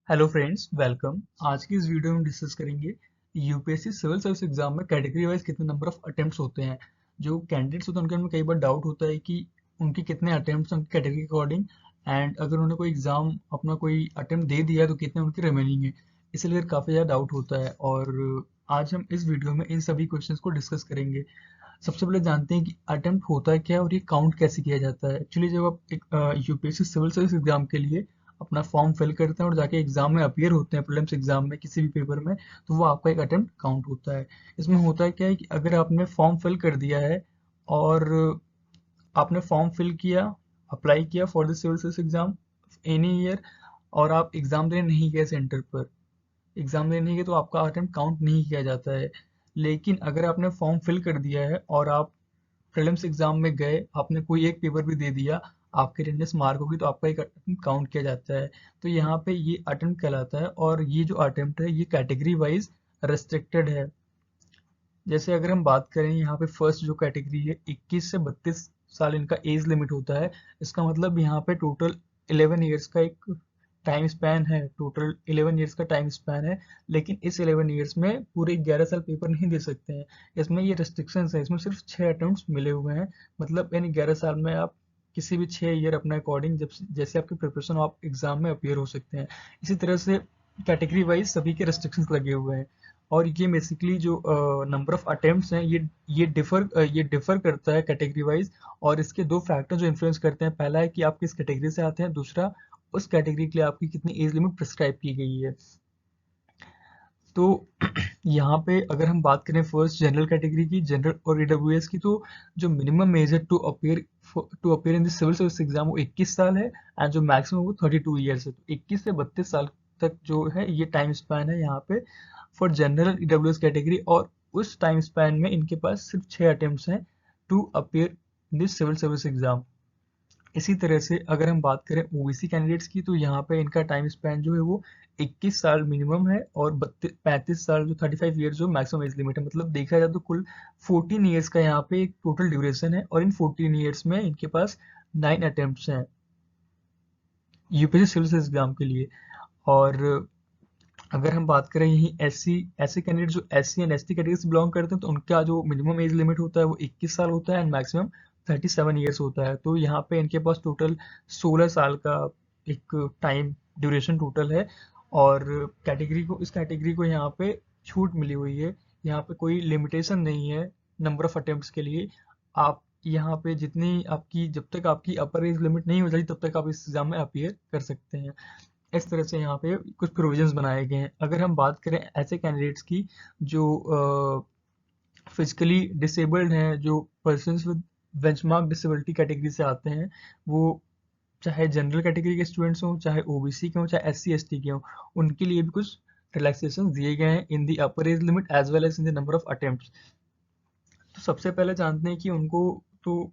Hello friends, welcome. आज की इस वीडियो में हम डिस्कस करेंगे यूपीएससी सिविल सर्विस एग्जाम में कैटेगरी वाइज कितने नंबर ऑफ अटेम्प्ट्स होते हैं। जो कैंडिडेट्स होते हैं उनके में कई बार डाउट होता है कि उनके कितने अटेम्प्ट्स हैं उनकी कैटेगरी के अकॉर्डिंग, एंड अगर उन्होंने कोई एग्जाम अपना कोई अटेम्प्ट दे दिया है तो कितने उनके रिमेनिंग है। इसलिए काफ़ी ज़्यादा डाउट होता है और आज हम इस वीडियो में इन सभी क्वेश्चंस को डिस्कस करेंगे। सबसे पहले जानते हैं कि अटेम्प्ट होता है क्या है और ये काउंट कैसे किया जाता है। एक्चुअली जब आप एक यूपीएससी सिविल सर्विस एग्जाम के लिए अपना फॉर्म फिल करते हैं और जाके एग्जाम में अपीयर होते हैं, प्रीलिम्स एग्जाम में किसी भी पेपर में, तो वो आपका एक अटेम्प्ट काउंट होता है। इसमें होता है क्या है कि अगर आपने फॉर्म फिल कर दिया है और आपने फॉर्म फिल किया, अप्लाई किया for the civil service exam any year, और आप एग्जाम देने नहीं गए सेंटर पर, एग्जाम देने नहीं गए, तो आपका अटेम्प्ट काउंट नहीं किया जाता है। लेकिन अगर आपने फॉर्म फिल कर दिया है और आप प्रीलिम्स एग्जाम में गए, आपने कोई एक पेपर भी दे दिया, आपकी अटेंडेंस मार्क होगी तो आपका एक अटेम्प्ट काउंट किया जाता है। तो यहाँ पे ये अटेम्प्ट कहलाता है और ये जो अटेम्प्ट है ये कैटेगरी वाइज रेस्ट्रिक्टेड है। जैसे अगर हम बात करें यहाँ पे फर्स्ट जो कैटेगरी है, 21 से 32 साल इनका एज लिमिट होता है। इसका मतलब यहाँ पे टोटल 11 ईयर्स का एक टाइम स्पैन है, टोटल 11 ईयर्स का टाइम स्पैन है। लेकिन इस 11 ईयर्स में पूरे 11 साल पेपर नहीं दे सकते हैं। इसमें ये रेस्ट्रिक्शंस है, इसमें सिर्फ 6 अटेम्प्ट्स मिले हुए हैं। मतलब यानी 11 साल में आप किसी भी 6 ईयर अपने अकॉर्डिंग जब जैसे आपकी प्रिपरेशन हो आप एग्जाम में अपीयर हो सकते हैं। इसी तरह से कैटेगरी वाइज सभी के रेस्ट्रिक्शंस लगे हुए हैं। और ये बेसिकली जो नंबर ऑफ अटेम्प्ट्स हैं ये डिफर करता है कैटेगरी वाइज। और इसके दो फैक्टर जो इन्फ्लुएंस करते हैं, पहला है कि आप किस कैटेगरी से आते हैं, दूसरा उस कैटेगरी के लिए आपकी कितनी एज लिमिट प्रिस्क्राइब की गई है। तो यहाँ पे अगर हम बात करें फर्स्ट जनरल कैटेगरी की, जनरल और ईडब्ल्यूएस की, तो जो मिनिमम एज है to appear in the civil service exam वो 21 साल है, एंड जो मैक्सिमम वो 32 ईयर्स है। तो 21 से 32 साल तक जो है ये टाइम स्पैन है यहाँ पे फॉर जनरल ईडब्ल्यूएस कैटेगरी। और उस टाइम स्पैन में इनके पास सिर्फ 6 अटेम्प्ट्स हैं to appear in this civil service exam. इसी तरह से अगर हम बात करें ओबीसी कैंडिडेट्स की, तो यहाँ पे इनका टाइम स्पैन जो है वो 21 साल मिनिमम है और 35 साल जो 35 ईयर्स जो मैक्सिमम एज लिमिट है। मतलब देखा जाए तो कुल 14 ईयर्स का यहाँ पे एक टोटल ड्यूरेशन है, और इन 14 ईयर्स में इनके पास 9 अटेम्प्ट्स हैं यूपीएससी सिविल सर्विस एग्जाम के लिए। और अगर हम बात करें यही एससी ऐसे कैंडिडेट जो एससी एंड एसटी कैटेगरी से बिलोंग करते हैं, तो उनका जो मिनिमम एज लिमिट होता है वो 21 साल होता है एंड मैक्सिमम 37 ईयर्स होता है। तो यहाँ पे इनके पास टोटल 16 साल का एक टाइम ड्यूरेशन टोटल है। और इस कैटेगरी को यहाँ पे छूट मिली हुई है। यहाँ पे कोई लिमिटेशन नहीं है नंबर ऑफ अटेम्प्ट्स के लिए। आप यहाँ पे जितनी आपकी जब तक आपकी अपर एज लिमिट नहीं हो जाती तब तक आप इस एग्जाम में अपीयर कर सकते हैं। इस तरह से यहाँ पे कुछ प्रोविजंस बनाए गए हैं। अगर हम बात करें ऐसे कैंडिडेट्स की जो फिजिकली डिसेबल्ड हैं, जो persons with benchmark disability category से आते हैं, वो चाहे जनरल कैटेगरी के स्टूडेंट्स हों, चाहे ओबीसी के हों, चाहे एससी एसटी के हों, उनके लिए भी कुछ रिलैक्सेशन दिए गए हैं in the upper age limit as well as in the number of attempts. तो सबसे पहले जानते हैं कि उनको, तो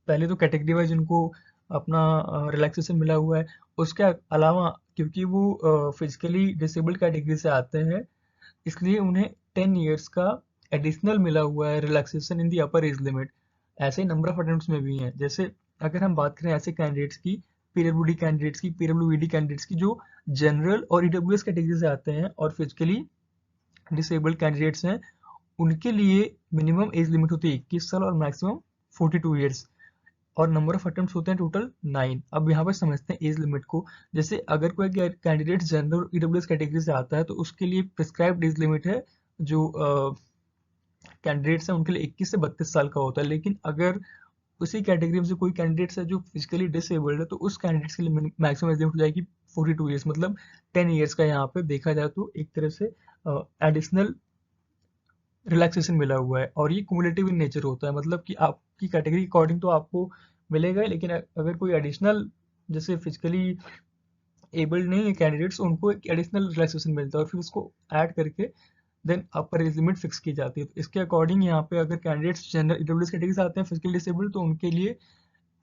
पहले तो कैटेगरी वाइज उनको अपना रिलैक्सेशन मिला हुआ है। उसके अलावा क्योंकि वो फिजिकली डिसेबल्ड कैटेगरी से आते हैं, इसलिए उन्हें 10 ईयर्स का एडिशनल मिला हुआ है relaxation in the upper age limit. ऐसे नंबर ऑफ अटेम्प्ट्स में भी हैं। जैसे अगर हम बात करें ऐसे कैंडिडेट्स की, पीडब्ल्यूडी कैंडिडेट्स की जो जनरल और ईडब्ल्यूएस कैटेगरी से आते हैं और फिजिकली डिसेबल्ड कैंडिडेट्स हैं, उनके लिए मिनिमम एज लिमिट होती है 21 साल और मैक्सिमम 42 ईयर्स। और नंबर ऑफ अटेम्प्ट्स होते हैं टोटल 9। अब यहाँ पर समझते हैं एज लिमिट को। जैसे अगर कोई कैंडिडेट जनरल ईडब्ल्यूएस कैटेगरी से आता है तो उसके लिए प्रिस्क्राइब्ड एज लिमिट है जो कैंडिडेट्स हैं उनके लिए 21 से 32 साल का होता है। लेकिन अगर उसी कैटेगरी में से कोई कैंडिडेट्स है जो फिजिकली डिसेबल्ड है, तो उस कैंडिडेट्स के लिए मैक्सिमम एज लिमिट हो जाएगी 42 ईयर्स। मतलब 10 ईयर्स का यहाँ पे देखा जाए तो एक तरह से एडिशनल रिलैक्सेशन मिला हुआ है। और ये कुमुलेटिव इन नेचर होता है, मतलब कि आपकी कैटेगरी के अकॉर्डिंग तो आपको मिलेगा ही, लेकिन अगर कोई एडिशनल जैसे फिजिकली एबल्ड नहीं है कैंडिडेट्स, उनको एक एडिशनल रिलैक्सेशन मिलता है और फिर उसको ऐड करके then upper age limit fix की जाती है। तो इसके अकॉर्डिंग यहाँ पे अगर कैंडिडेट्स जनरल ईडब्ल्यूएस कैटेगरी से आते हैं फिजिकली डिसेबल्ड, तो उनके लिए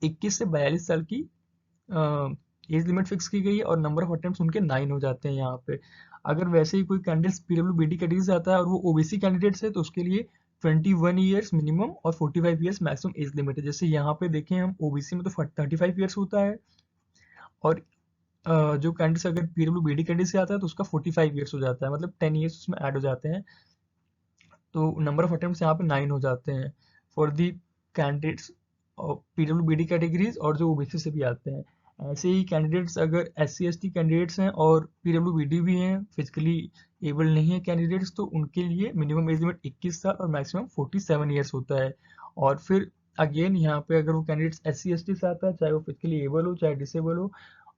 21 से 42 साल की एज लिमिट फिक्स की गई है और नंबर ऑफ अटेम्प्ट्स उनके 9 हो जाते हैं यहाँ पे। अगर वैसे ही कोई कैंडिडेट पीडब्ल्यूबीडी कैटेगरी से आता है और वो ओबीसी कैंडिडेट्स है, तो उसके लिए 21 ईयर्स मिनिमम और 45 ईयर्स मैक्सिमम एज लिमिट है। जैसे यहाँ पे देखें हम ओबीसी में तो 35 ईयर्स होता है, और जो कैंडिडेट्स अगर PWBD कैंडिडेट से आता है तो उसका 45 ईयर्स हो जाता है, मतलब 10 ईयर्स उसमें ऐड हो जाते हैं, तो नंबर ऑफ अटेम्प्ट्स यहाँ पे 9 हो जाते हैं for the candidates PWBD categories और जो OBC से भी आते हैं। ऐसे ही कैंडिडेट्स अगर SC/ST कैंडिडेट्स हैं और PWBD भी हैं, फिजिकली एबल नहीं है कैंडिडेट्स, तो उनके लिए मिनिमम एज लिमिट 21 साल और मैक्सिमम 47 ईयर्स होता है। और फिर अगेन यहाँ पे अगर वो कैंडिडेट्स SC/ST से आता है, चाहे वो फिजिकली एबल हो चाहे डिसेबल हो,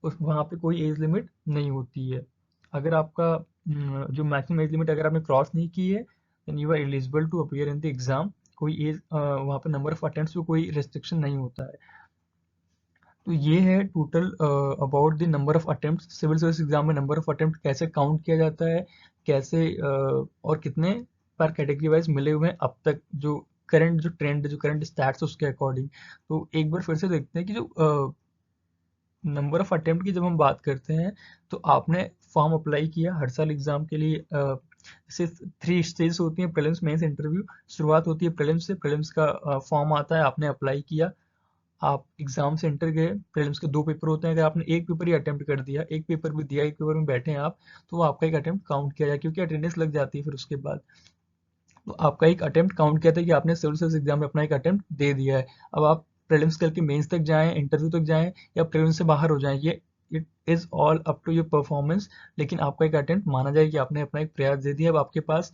उस वहाँ पे कोई एज लिमिट नहीं होती है। अगर आपका जो मैक्सिमम एज लिमिट अगर आपने क्रॉस नहीं की है, then you are eligible to appear in the exam. कोई एज वहाँ पे नंबर ऑफ अटेम्प्ट्स पे कोई रेस्ट्रिक्शन नहीं होता है। तो ये है total about the number of attempts. Civil service exam में नंबर ऑफ अटेम्प्ट कैसे काउंट किया जाता है, कैसे और कितने पर कैटेगरी वाइज मिले हुए हैं अब तक, जो करंट जो ट्रेंड जो करंट स्टैट्स उसके अकॉर्डिंग। तो एक बार फिर से देखते हैं कि जो नंबर ऑफ अटेम्प्ट की जब हम बात करते हैं, तो आपने फॉर्म अप्लाई किया हर साल एग्जाम के लिए। जैसे 3 स्टेज होती हैं, प्रीलिम्स, मेंस, इंटरव्यू। शुरुआत होती है प्रीलिम्स से। प्रीलिम्स का फॉर्म आता है, आपने अप्लाई किया, आप एग्जाम सेंटर गए। प्रीलिम्स के 2 पेपर होते हैं, अगर आपने एक पेपर ही अटेम्प्ट कर दिया, एक पेपर भी दिया, एक पेपर में बैठे हैं आप, तो वो आपका एक अटेम्प्ट काउंट किया जाए, क्योंकि अटेंडेंस लग जाती है फिर उसके बाद। तो आपका एक अटेम्प्ट काउंट किया था कि आपने सिविल सर्विस एग्जाम में अपना एक अटेम्प्ट दे दिया है। अब आप प्रीलिम्स करके मेंस तक जाएं, इंटरव्यू तक जाएं, या प्रीलिम्स से बाहर हो जाएं, ये it is all up to your performance. लेकिन आपका एक अटेम्प्ट माना जाए कि आपने अपना एक प्रयास दे दिया। अब आपके पास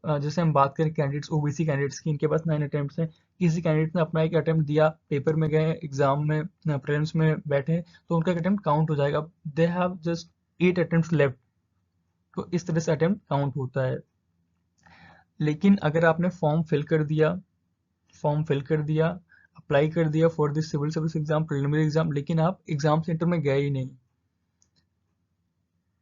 जैसे हम बात करें कैंडिडेट्स, OBC कैंडिडेट्स की, इनके पास 9 अटेम्प्ट्स हैं। किसी कैंडिडेट ने अपना एक अटेम्प्ट दिया, पेपर में गए, एग्जाम में प्रीलिम्स में बैठे, तो उनका अटेम्प्ट काउंट हो जाएगा। They have just 8 attempts left, तो इस तरह से अटेम्प्ट काउंट होता है। लेकिन अगर आपने फॉर्म फिल कर दिया, अप्लाई कर दिया for this civil service exam, preliminary exam, लेकिन आप एग्जाम सेंटर में गए ही नहीं,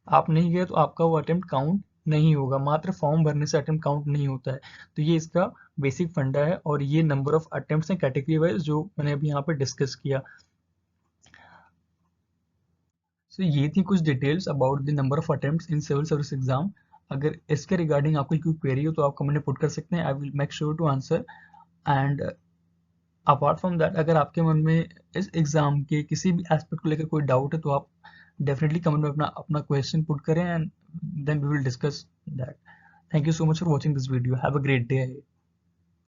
आप नहीं गए, तो आपका वो अटेम्प्ट काउंट नहीं होगा। मात्र फॉर्म भरने से अटेम्प्ट काउंट नहीं होता है। तो ये इसका बेसिक फंडा है, और ये नंबर ऑफ अटेम्प्ट्स हैं कैटेगरी वाइज, जो मैंने अभी यहाँ पे डिस्कस किया। सो ये थी कुछ details about the number of attempts in civil service exam. अगर इसके रिगार्डिंग आपको कोई क्वेरी हो तो आप कमेंट में पुट कर सकते हैं, I will make sure to answer. And apart from that, अगर आपके मन में इस एग्जाम के किसी भी एस्पेक्ट को लेकर कोई डाउट है, तो आप डेफिनेटली कमेंट में अपना अपना क्वेश्चन पुट करें, and then we will discuss that. Thank you so much for watching this video. Have a great day.